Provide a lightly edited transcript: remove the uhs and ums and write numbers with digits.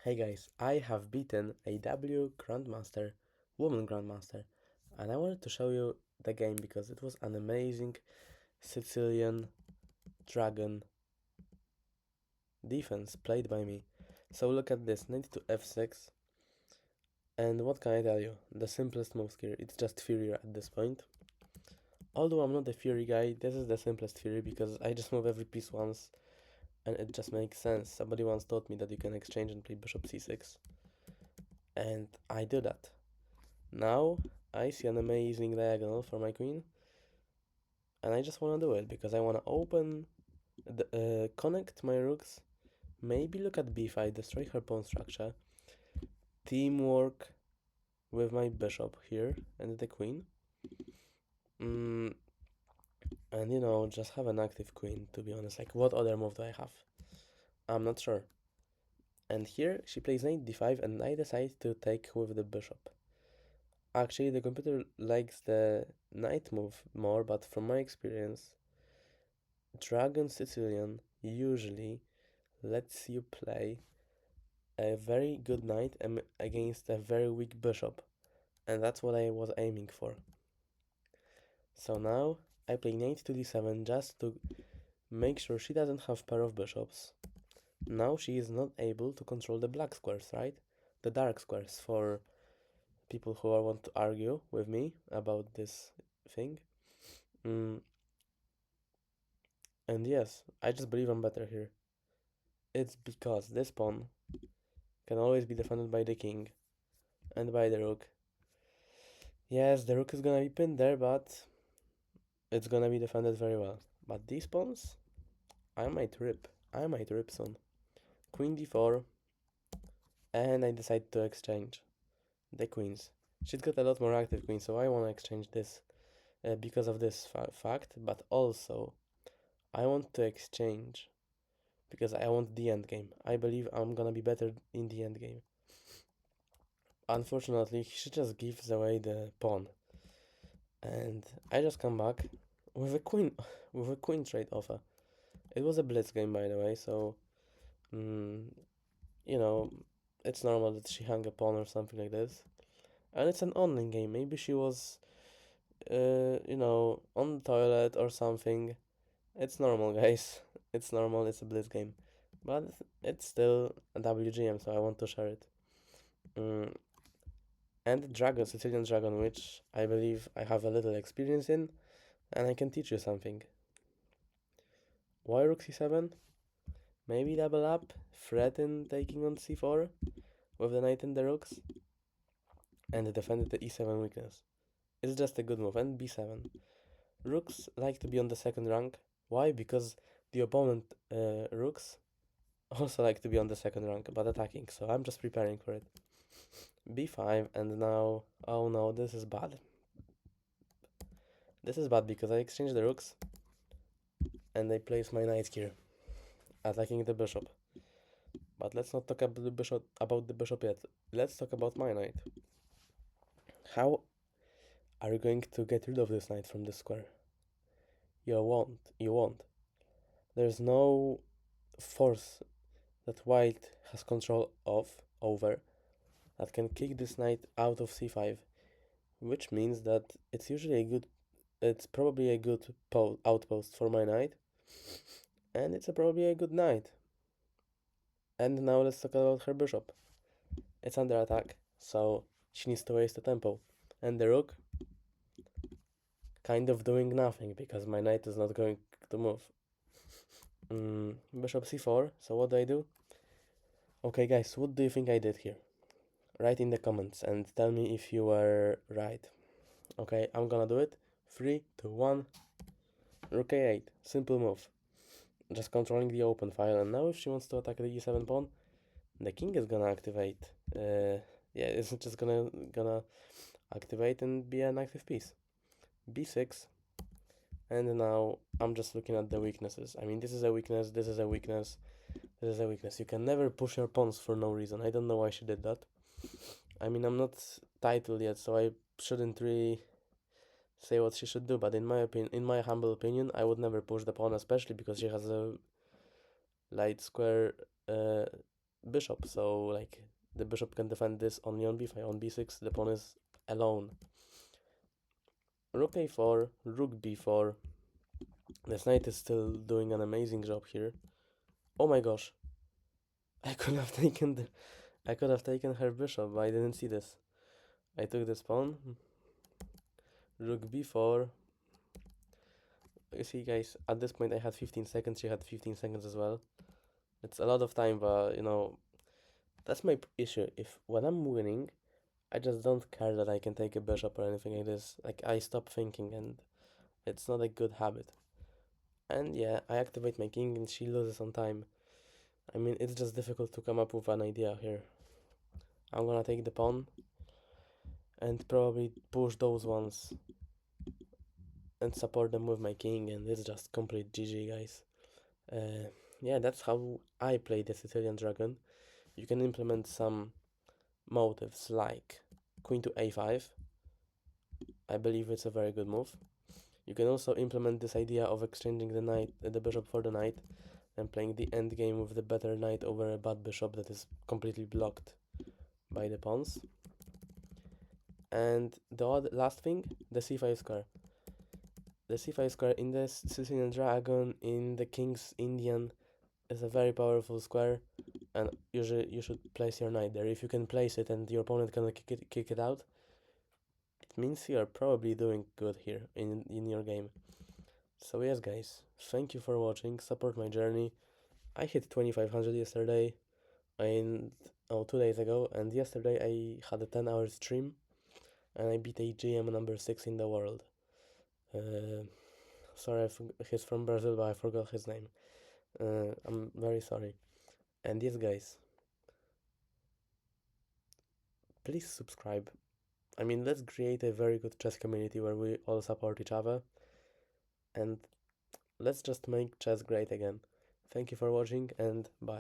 Hey guys, I have beaten a Grandmaster, Woman Grandmaster, and I wanted to show you the game because it was an amazing Sicilian dragon defense played by me. So look at this, knight to f6, and what can I tell you? The simplest move here, it's just Fury at this point. Although I'm not a Fury guy, this is the simplest Fury because I just move every piece once, and it just makes sense. Somebody once taught me that you can exchange and play bishop c6, and I do that. Now I see an amazing diagonal for my queen, and I just want to do it because I want to connect my rooks, maybe look at b5, destroy her pawn structure, teamwork with my bishop here and the queen, and just have an active queen, to be honest. Like, what other move do I have? I'm not sure. And here she plays knight d5, and I decide to take with the bishop. Actually, the computer likes the knight move more, but from my experience, Dragon Sicilian usually lets you play a very good knight against a very weak bishop, and that's what I was aiming for. So now I play knight to d7 just to make sure she doesn't have pair of bishops. Now she is not able to control the black squares, right? The dark squares, for people who want to argue with me about this thing. And yes, I just believe I'm better here. It's because this pawn can always be defended by the king and by the rook. Yes, the rook is gonna be pinned there, but it's gonna be defended very well. But these pawns, I might rip. I might rip soon. Queen d4, and I decide to exchange the queens. She's got a lot more active queens, so I want to exchange this because of this fact, but also I want to exchange because I want the endgame. I believe I'm gonna be better in the endgame. Unfortunately, she just gives away the pawn, and I just come back with a queen, with a queen trade offer. It was a blitz game, by the way, so you know, it's normal that she hung a pawn or something like this. And it's an online game. Maybe she was, on the toilet or something. It's normal, guys. It's normal. It's a blitz game, but it's still a WGM, so I want to share it. And Dragon, Sicilian Dragon, which I believe I have a little experience in, and I can teach you something. Why rook c7? Maybe double up, threaten taking on c4 with the knight and the rooks, and defend the e7 weakness. It's just a good move. And b7. Rooks like to be on the second rank. Why? Because the opponent rooks also like to be on the second rank, but attacking. So I'm just preparing for it. b5, and now, oh no, this is bad. This is bad because I exchanged the rooks, and I place my knight here, attacking the bishop. But let's not talk about the bishop yet. Let's talk about my knight. How are you going to get rid of this knight from this square? You won't. You won't. There's no force that white has control over that can kick this knight out of c5, which means that it's probably a good outpost for my knight, and it's probably a good knight. And now let's talk about her bishop. It's under attack, so she needs to waste the tempo. And the rook, kind of doing nothing because my knight is not going to move. Bishop c4, so what do? Okay guys, what do you think I did here? Write in the comments and tell me if you were right. Okay, I'm gonna do it. 3, 2, 1. Rook a8. Simple move. Just controlling the open file. And now if she wants to attack the e7 pawn, the king is gonna activate. Yeah, it's just gonna activate and be an active piece. b6. And now I'm just looking at the weaknesses. I mean, this is a weakness, this is a weakness, this is a weakness. You can never push your pawns for no reason. I don't know why she did that. I mean, I'm not titled yet, so I shouldn't really say what she should do, but in my humble opinion, I would never push the pawn, especially because she has a light square bishop, so like the bishop can defend this only on b5. On b6 the pawn is alone. Rook a4, rook b4. This knight is still doing an amazing job here. Oh my gosh, I could have taken her bishop, but I didn't see this. I took this pawn. Rook b4. You see, guys, at this point I had 15 seconds, she had 15 seconds as well. It's a lot of time, but you know, that's my issue. If when I'm winning, I just don't care that I can take a bishop or anything like this. Like, I stop thinking, and it's not a good habit. And yeah, I activate my king and she loses on time. I mean, it's just difficult to come up with an idea here. I'm gonna take the pawn and probably push those ones and support them with my king, and it's just complete GG, guys. Yeah, that's how I play the Sicilian Dragon. You can implement some motives like queen to a5. I believe it's a very good move. You can also implement this idea of exchanging the bishop for the knight, and playing the endgame with the better knight over a bad bishop that is completely blocked by the pawns. And the last thing, the c5 square. The c5 square in the Sicilian Dragon, in the King's Indian, is a very powerful square, and usually you should place your knight there. If you can place it and your opponent can kick it out, it means you are probably doing good here in your game. So yes, guys, thank you for watching. Support my journey. I hit 2500 yesterday, and 2 days ago, and yesterday I had a 10-hour stream, and I beat a GM number 6 in the world. Sorry, he's from Brazil, but I forgot his name. I'm very sorry. And yes, guys, please subscribe. I mean, let's create a very good chess community where we all support each other, and let's just make chess great again. Thank you for watching, and bye.